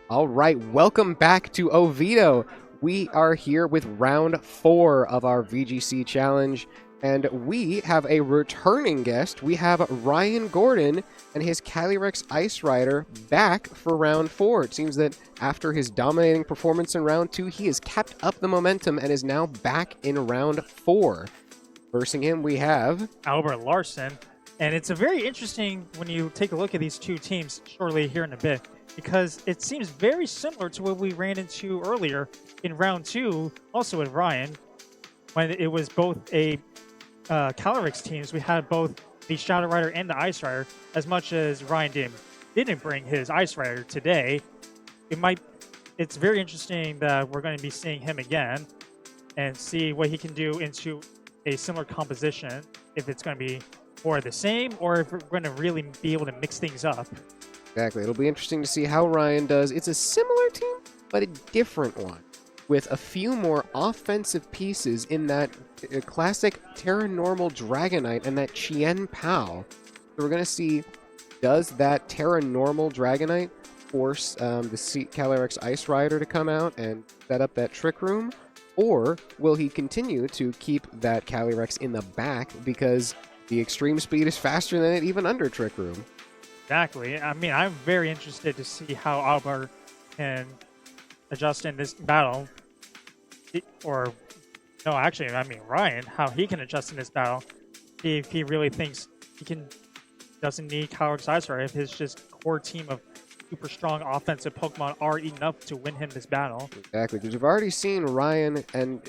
All right, welcome back to Oviedo. We are here with round 4 of our VGC challenge, and we have a returning guest. We have Ryan Gordon and his Calyrex Ice Rider back for round 4. It seems that after his dominating performance in round 2, he has kept up the momentum and is now back in round 4. Versing him, we have Albert Larson, and it's a very interesting when you take a look at these two teams shortly here in a bit, because it seems very similar to what we ran into earlier in round 2, also with Ryan, when it was both a Calyrex teams. We had both the Shadow Rider and the Ice Rider. As much as Ryan didn't bring his Ice Rider today, it's very interesting that we're going to be seeing him again and see what he can do into a similar composition, if it's going to be more of the same or if we're going to really be able to mix things up. Exactly. It'll be interesting to see how Ryan does. It's a similar team, but a different one, with a few more offensive pieces in that classic Terra Normal Dragonite and that Chien Pao. So we're going to see, does that Terra Normal Dragonite force the Calyrex Ice Rider to come out and set up that Trick Room? Or will he continue to keep that Calyrex in the back because the extreme speed is faster than it even under Trick Room? Exactly. I mean, I'm very interested to see how Albert can adjust in this battle. Ryan, how he can adjust in this battle. See if he really thinks doesn't need Calyrex Ice Rider, if his just core team of super strong offensive Pokemon are enough to win him this battle. Exactly, because we've already seen Ryan and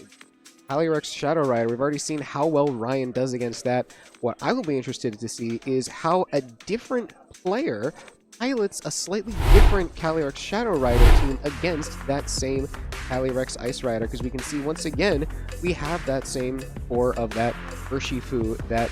Calyrex Shadow Rider. We've already seen how well Ryan does against that. What I will be interested to see is how a different player pilots a slightly different Calyrex Shadow Rider team against that same Calyrex Ice Rider, because we can see once again we have that same core of that Urshifu, that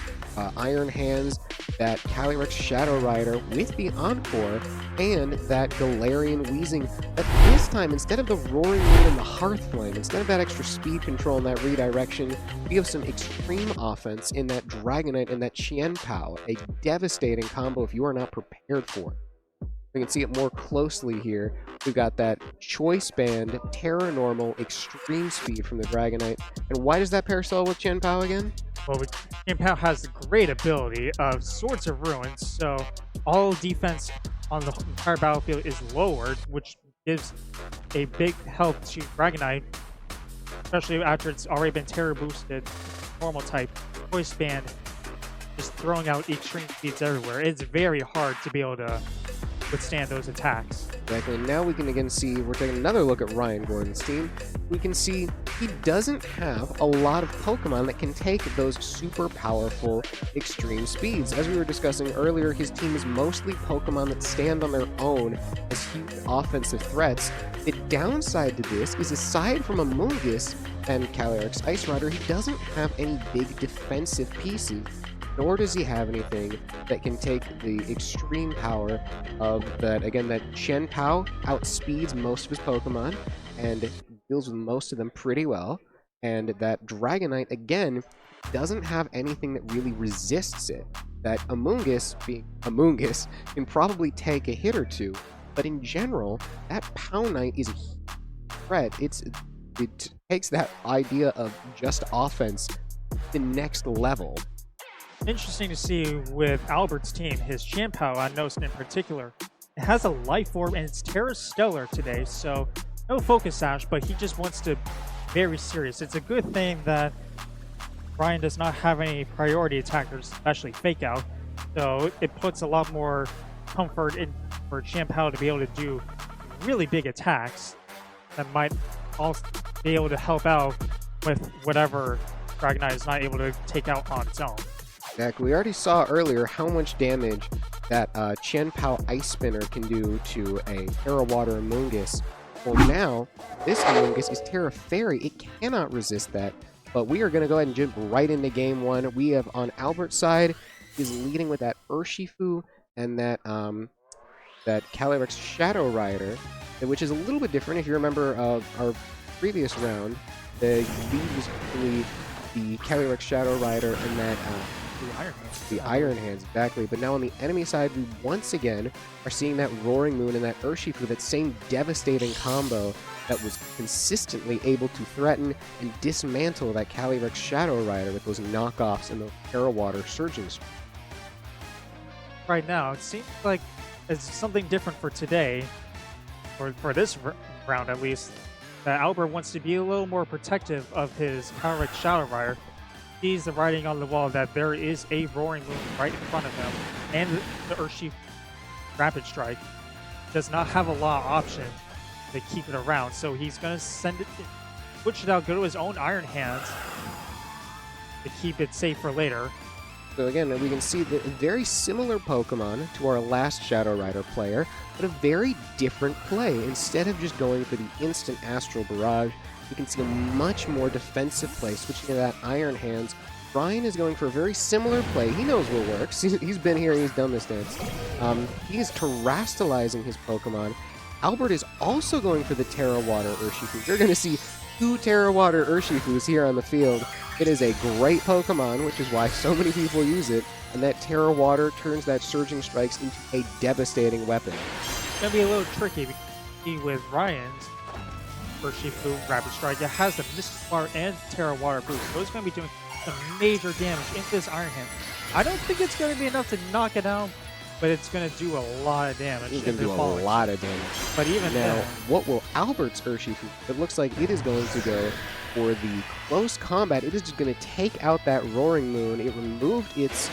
Iron Hands, that Calyrex Shadow Rider with the Encore, and that Galarian Wheezing. But this time, instead of the Roaring Wind and the Hearth Flame, instead of that extra speed control and that redirection, we have some extreme offense in that Dragonite and that Chien Pao, a devastating combo if you are not prepared for it. We can see it more closely here. We've got that Choice Band, Terra Normal, Extreme Speed from the Dragonite. And why does that pair so well with Chien Pao again? Well, Chien Pao has the great ability of Swords of Ruins, so all defense on the entire battlefield is lowered, which gives a big help to Dragonite, especially after it's already been Terra boosted, normal type, Choice Band, just throwing out extreme speeds everywhere. It's very hard to be able to withstand those attacks. Exactly. Now we can again see, we're taking another look at Ryan Gordon's team. We can see he doesn't have a lot of Pokemon that can take those super powerful extreme speeds. As we were discussing earlier, his team is mostly Pokemon that stand on their own as huge offensive threats. The downside to this is, aside from Amoonguss and Calyrex Ice Rider, he doesn't have any big defensive pieces, nor does he have anything that can take the extreme power of that. Again, that Chien Pao outspeeds most of his Pokemon and deals with most of them pretty well. And that Dragonite, again, doesn't have anything that really resists it. That Amoonguss, being Amoonguss, can probably take a hit or two, but in general, that Paonite is a threat. It takes that idea of just offense to the next level. Interesting to see with Albert's team, his Chien Pao, I noticed in particular, it has a Life Orb and it's Terra Stellar today, so no Focus Sash, but he just wants to be very serious. It's a good thing that Ryan does not have any priority attackers, especially Fake Out, so it puts a lot more comfort in for Chien Pao to be able to do really big attacks that might also be able to help out with whatever Dragonite is not able to take out on its own. Exactly. We already saw earlier how much damage that Chien Pao Ice Spinner can do to a Terra Water Amoonguss. Well, now, this Amoonguss is Terra Fairy. It cannot resist that, but we are going to go ahead and jump right into Game 1. We have, on Albert's side, is leading with that Urshifu and that Calyrex Shadow Rider, which is a little bit different. If you remember our previous round, the lead was actually the Calyrex Shadow Rider and that The Iron Hands. The Iron Hands, exactly. But now on the enemy side, we once again are seeing that Roaring Moon and that Urshifu, that same devastating combo that was consistently able to threaten and dismantle that Calyrex Shadow Rider with those knockoffs and those Terra Water Surging Strikes. Right now, it seems like it's something different for today, or for this round at least, that Albert wants to be a little more protective of his Calyrex Shadow Rider. Sees the writing on the wall that there is a Roaring Moon right in front of him, and the Urshifu Rapid Strike does not have a lot of options to keep it around, so he's going to send it, switch it out, go to his own Iron Hands to keep it safe for later. So again, we can see that a very similar Pokemon to our last Shadow Rider player, but a very different play. Instead of just going for the instant Astral Barrage, you can see a much more defensive play, switching to that Iron Hands. Ryan is going for a very similar play. He knows what works. He's been here, he's done this dance. He is terastallizing his Pokemon. Albert is also going for the Terra Water Urshifu. You're going to see 2 Terra Water Urshifus here on the field. It is a great Pokemon, which is why so many people use it, and that Terra Water turns that Surging Strikes into a devastating weapon. It's going to be a little tricky because with Ryan's Urshifu Rapid Strike, it has the Mystic Water and Terra Water boost, so it's going to be doing some major damage into this Iron Hand. I don't think it's going to be enough to knock it out, but it's going to do a lot of damage. It's going to do a lot of damage. But even now, then, what will Albert's Urshifu? It looks like it is going to go for the close combat. It is just going to take out that Roaring Moon. It removed its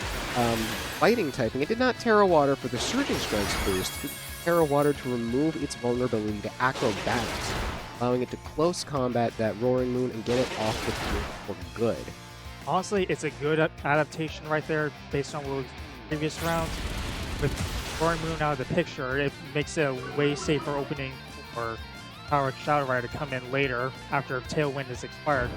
fighting typing. It did not Terra Water for the Surging Strikes boost. It Terra Water to remove its vulnerability to acrobatics, allowing it to close combat that Roaring Moon and get it off the field for good. Honestly, it's a good adaptation right there based on what was previous rounds. With Roaring Moon out of the picture, it makes it a way safer opening for Calyrex Shadow Rider to come in later after Tailwind is expired,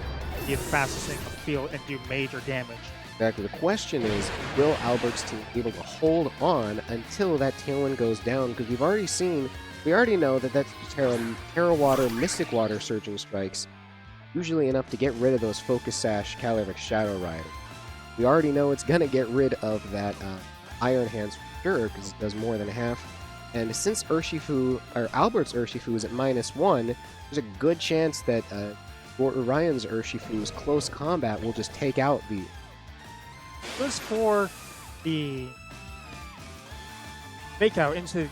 be the fastest thing on the field and do major damage. Exactly. The question is, will Albert's team be able to hold on until that Tailwind goes down? Because we already know that that's Terra Water, Mystic Water Surging Strikes, usually enough to get rid of those Focus Sash Calyrex Shadow Rider. We already know it's going to get rid of that Iron Hands for sure, because it does more than half. And since Albert's Urshifu is at -1, there's a good chance that Ryan's Urshifu's close combat will just take out the... It was for the fake out into...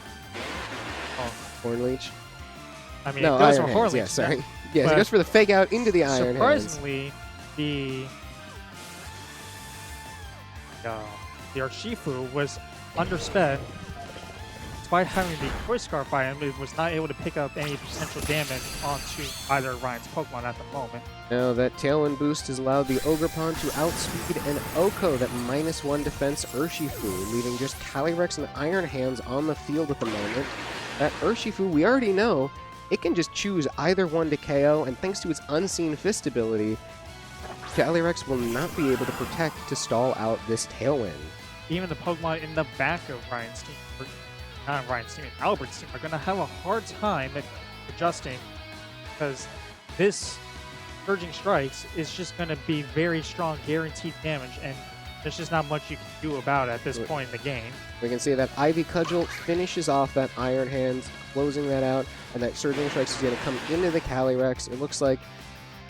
Horn Leech? I mean, No, it goes Iron for Horn Hands, Leech. yeah, sorry. Yes, it goes for the fake out into the Iron Hands. Surprisingly, the Urshifu was undersped. Despite having the Choice Scarf item, it was not able to pick up any potential damage onto either of Ryan's Pokemon at the moment. Now, that Tailwind boost has allowed the Ogerpon to outspeed an Oko, that -1 defense Urshifu, leaving just Calyrex and Iron Hands on the field at the moment. That Urshifu, we already know, it can just choose either one to KO, and thanks to its Unseen Fist ability, Calyrex will not be able to protect to stall out this Tailwind. Even the Pokemon in the back of Ryan's team, or not Ryan's team, Albert's team, are going to have a hard time at adjusting, because this Surging Strikes is just going to be very strong, guaranteed damage, and there's just not much you can do about it at this point in the game. We can see that Ivy Cudgel finishes off that Iron Hands, closing that out, and that Surging Strikes is going to come into the Calyrex. It looks like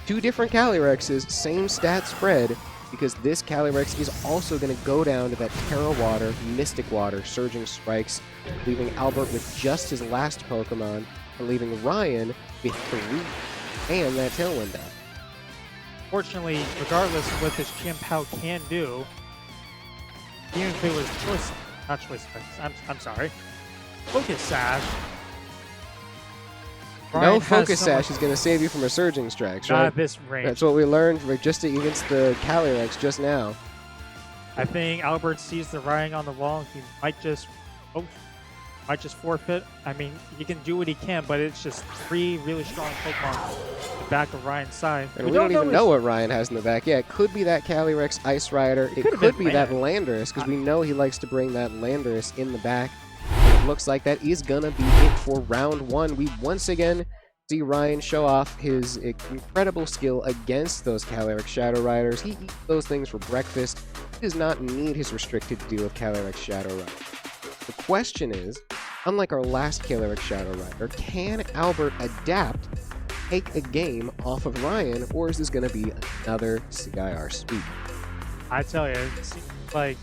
2 different Calyrexes, same stat spread, because this Calyrex is also going to go down to that Terra Water, Mystic Water, Surging Strikes, leaving Albert with just his last Pokemon, and leaving Ryan with 3 and that Tailwind out. Fortunately, regardless of what this Chien-Pao can do, even if it was I'm sorry, Focus Sash. No Focus Sash is going to save you from a Surging Strikes, right? Not at this range. That's what we learned just against the Calyrex just now. I think Albert sees the writing on the wall. He might just forfeit. I mean, he can do what he can, but it's just 3 really strong Pokemon in the back of Ryan's side. And we don't even know what Ryan has in the back. Yeah, it could be that Calyrex Ice Rider. It could be that Landorus, because we know he likes to bring that Landorus in the back. It looks like that is going to be it for round 1. We once again see Ryan show off his incredible skill against those Calyrex Shadow Riders. He eats those things for breakfast. he does not need his restricted to deal with Calyrex Shadow Rider. The question is, unlike our last Calyrex Shadow Rider, can Albert adapt, take a game off of Ryan, or is this going to be another CIR sweep? I tell you, it seems like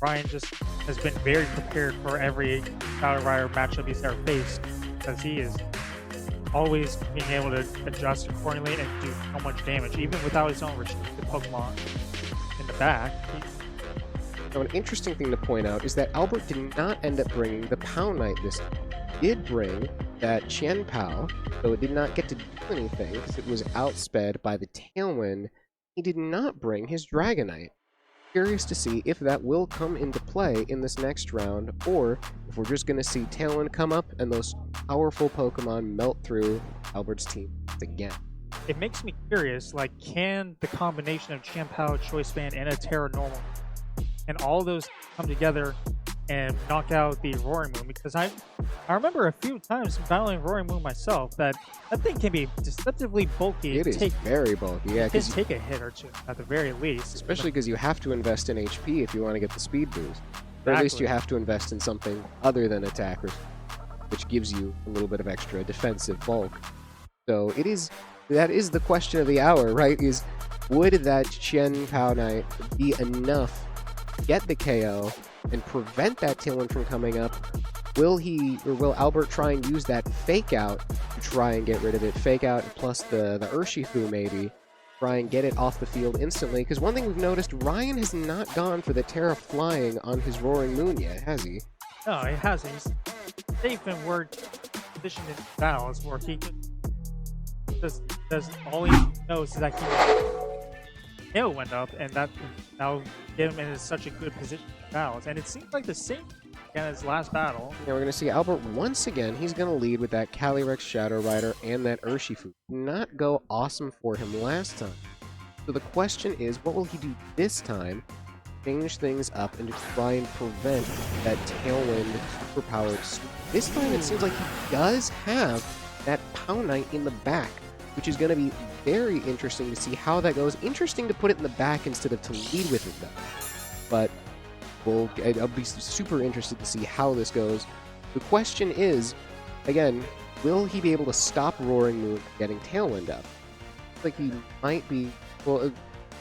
Ryan just has been very prepared for every Shadow Rider matchup he's ever faced, because he is always being able to adjust accordingly and do so much damage, even without his own restricted Pokemon in the back. Now, an interesting thing to point out is that Albert did not end up bringing the Pow Knight this time. He did bring that Chen Pao, though it did not get to do anything because it was outsped by the Tailwind. He did not bring his Dragonite. Curious to see if that will come into play in this next round, or if we're just going to see Tailwind come up and those powerful Pokemon melt through Albert's team again. It makes me curious, like, can the combination of Chien-Pao, Choice Band, and a Terra Normal, and all those come together and knock out the Roaring Moon? Because I remember a few times battling Roaring Moon myself that thing can be deceptively bulky. It is very bulky, yeah. It can take a hit or two at the very least. Especially because you have to invest in HP if you want to get the speed boost. Or at least you have to invest in something other than attackers, which gives you a little bit of extra defensive bulk. So that is the question of the hour, right? Is would that Chen Pao Knight be enough to get the KO and prevent that Tailwind from coming up? Will Albert try and use that Fake Out to try and get rid of it? Fake Out plus the Urshifu maybe. Try and get it off the field instantly. Because one thing we've noticed, Ryan has not gone for the Terra Flying on his Roaring Moon yet, has he? No, he hasn't. He's safe and we're positioned in battles where he does all he knows is that he Tailwind up, and that'll get him in such a good position in battles. And it seems like the same again as last battle. Now we're going to see Albert once again. He's going to lead with that Calyrex Shadow Rider and that Urshifu. Not go awesome for him last time. So the question is, what will he do this time? Change things up and to try and prevent that Tailwind superpowered sweep. This time it seems like he does have that Pow Knight in the back, which is going to be very interesting to see how that goes. Interesting to put it in the back instead of to lead with it, though. But I'll be super interested to see how this goes. The question is, again, will he be able to stop Roaring Moon from getting Tailwind up? Like he might be. Well,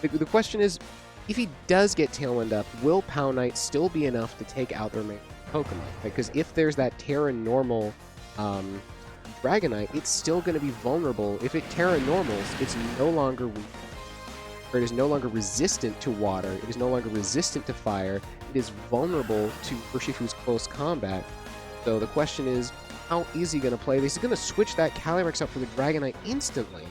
the question is, if he does get Tailwind up, will Pow Knight still be enough to take out the remaining Pokemon? Because if there's that Terra Normal Dragonite, it's still going to be vulnerable. If it Terra Normals, it's no longer weak. Or it is no longer resistant to water. It is no longer resistant to fire. It is vulnerable to Urshifu's close combat. So the question is, how is he going to play this? He's going to switch that Calyrex up for the Dragonite instantly.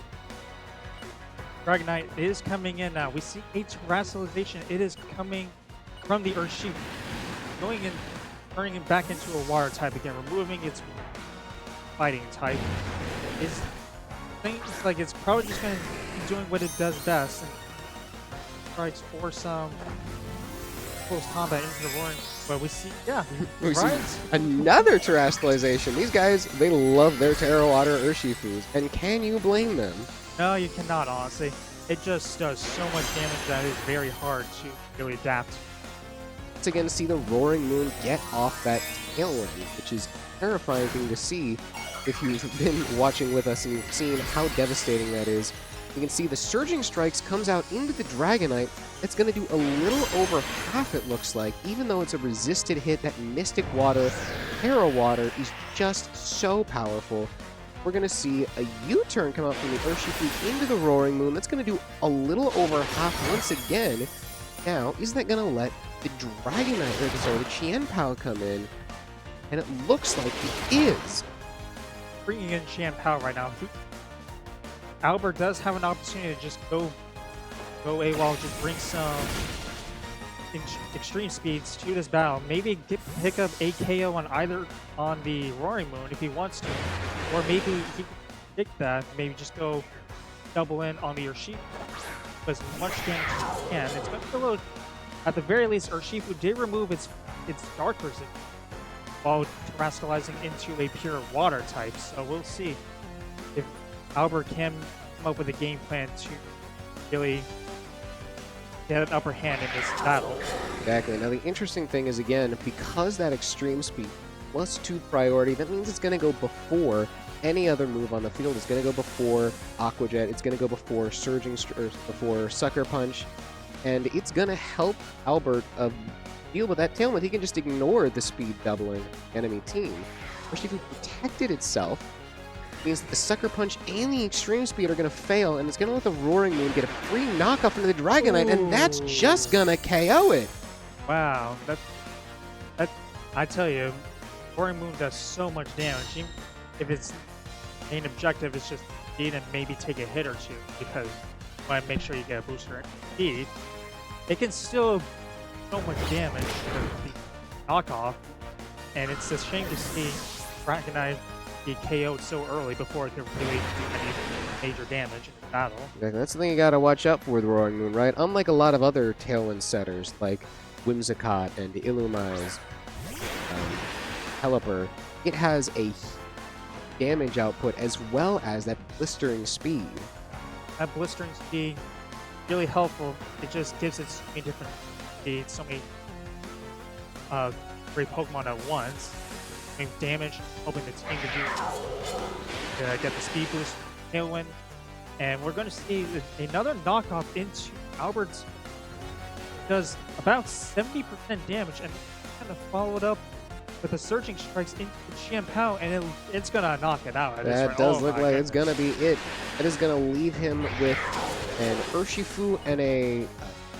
Dragonite is coming in now. We see a Terastallization. It is coming from the Urshifu, going in, turning it back into a water type again, removing its fighting type. It seems like it's probably just going to be doing what it does best and tries for some close combat into the Roaring. But we see, we see another Terastallization. These guys, they love their Terra Water Urshifus, and can you blame them? No, you cannot, honestly. It just does so much damage that it's very hard to really adapt. Once again, see the Roaring Moon get off that Tailwind, which is a terrifying thing to see if you've been watching with us and you've seen how devastating that is. You can see the Surging Strikes comes out into the Dragonite. It's going to do a little over half, it looks like, even though it's a resisted hit. That Mystic Water, Terra Water is just so powerful. We're going to see a U-turn come out from the Urshifu into the Roaring Moon. That's going to do a little over half once again. Now, is that going to let the Dragonite, or sorry, the Chien-Pao come in? And it looks like it is. Bringing in Chien-Pao right now. Albert does have an opportunity to just go AWOL, just bring some extreme speeds to this battle. Maybe pick up a KO on the Roaring Moon if he wants to. Or maybe he can pick that, maybe just go double in on the Urshifu. As much damage as he can. It's going to be a little, at the very least, Urshifu did remove its Dark Resistance while Terastallizing into a pure water type. So we'll see if Albert can come up with a game plan to really get an upper hand in this battle. Exactly. Now, the interesting thing is, again, because that extreme speed plus 2 priority, that means it's going to go before any other move on the field. It's going to go before Aqua Jet. It's going to go before before Sucker Punch. And it's going to help Albert deal with that Tailwind. He can just ignore the speed doubling enemy team. Especially if he protected itself, means that the Sucker Punch and the Extreme Speed are going to fail, and it's going to let the Roaring Moon get a free knockoff into the Dragonite, and that's just going to KO it. Wow, that I tell you, Roaring Moon does so much damage. Even if its main objective is just speed and maybe take a hit or two, because you want to make sure you get a booster in speed, it can still do so much damage with the knockoff, and it's a shame to see Dragonite be KO'd so early before it could really do any major damage in the battle. Exactly. That's the thing you gotta watch out for with Roaring Moon, right? Unlike a lot of other Tailwind setters, like Whimsicott and Illumise, Pelipper, it has a damage output as well as that blistering speed. That blistering speed, really helpful. It just gives it so many different speeds, so many great Pokemon at once. Damage, hoping the team to get the speed boost, Tailwind, and we're going to see another knockoff into Albert's. Does about 70% damage, and kind of followed up with the Surging Strikes into Qianpao, and it's going to knock it out. That does look like it's going to be it. That is going to leave him with an Urshifu and a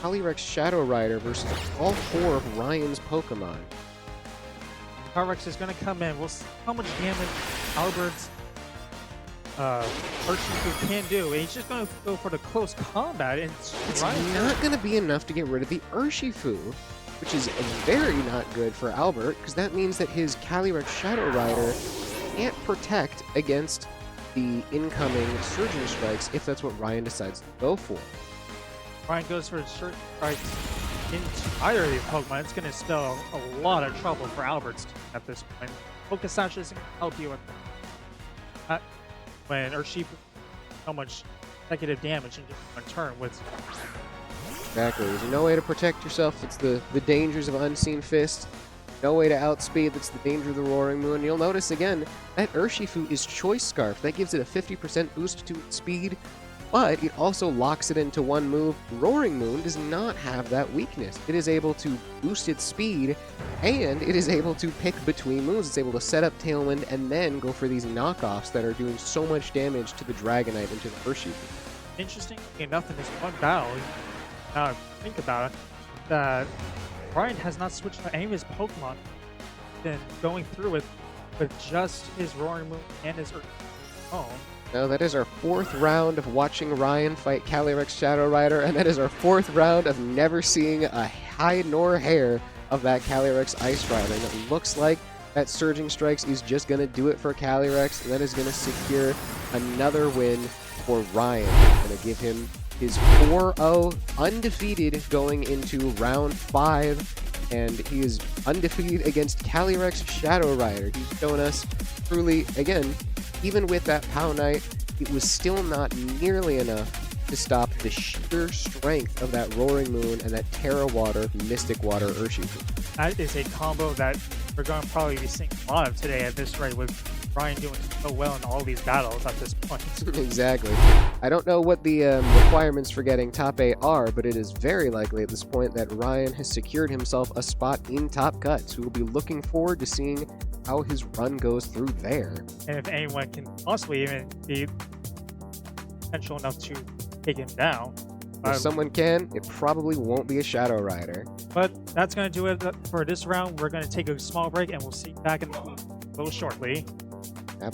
Calyrex Shadow Rider versus all 4 of Ryan's Pokemon. Calyrex is going to come in. We'll see how much damage Albert's Urshifu can do. And he's just going to go for the close combat. And it's not going to be enough to get rid of the Urshifu, which is very not good for Albert, because that means that his Calyrex Shadow Rider can't protect against the incoming Surging Strikes if that's what Ryan decides to go for. Ryan goes for Surging Strikes into either of these Pokemon. It's going to spell a lot of trouble for Albert's team at this point. Focus Sash isn't going to help you with that. When Urshifu so much consecutive damage in just one turn with. Exactly. There's no way to protect yourself. It's the dangers of Unseen Fist. No way to outspeed. That's the danger of the Roaring Moon. You'll notice again that Urshifu is Choice Scarf. That gives it a 50% boost to its speed, but it also locks it into one move. Roaring Moon does not have that weakness. It is able to boost its speed, and it is able to pick between moves. It's able to set up Tailwind and then go for these knockoffs that are doing so much damage to the Dragonite and to the Urshifu. Interesting enough, in this one battle, now I think about it, that Ryan has not switched to any of his Pokemon, been going through it with just his Roaring Moon and his own. No, that is our 4th round of watching Ryan fight Calyrex Shadow Rider, and that is our 4th round of never seeing a hide nor hair of that Calyrex Ice Rider. And it looks like that Surging Strikes is just going to do it for Calyrex, and that is going to secure another win for Ryan. Going to give him his 4-0 undefeated going into round 5, and he is undefeated against Calyrex Shadow Rider. He's shown us truly, again, even with that Pow Knight, it was still not nearly enough to stop the sheer strength of that Roaring Moon and that Terra Water, Mystic Water Urshifu. That is a combo that we're going to probably be seeing a lot of today at this rate, with Ryan doing so well in all these battles at this point. Exactly. I don't know what the requirements for getting top 8 are, but it is very likely at this point that Ryan has secured himself a spot in Top Cut. So we'll be looking forward to seeing how his run goes through there. And if anyone can possibly even be potential enough to take him down. If someone can, it probably won't be a Shadow Rider. But that's going to do it for this round. We're going to take a small break, and we'll see you back in a little shortly.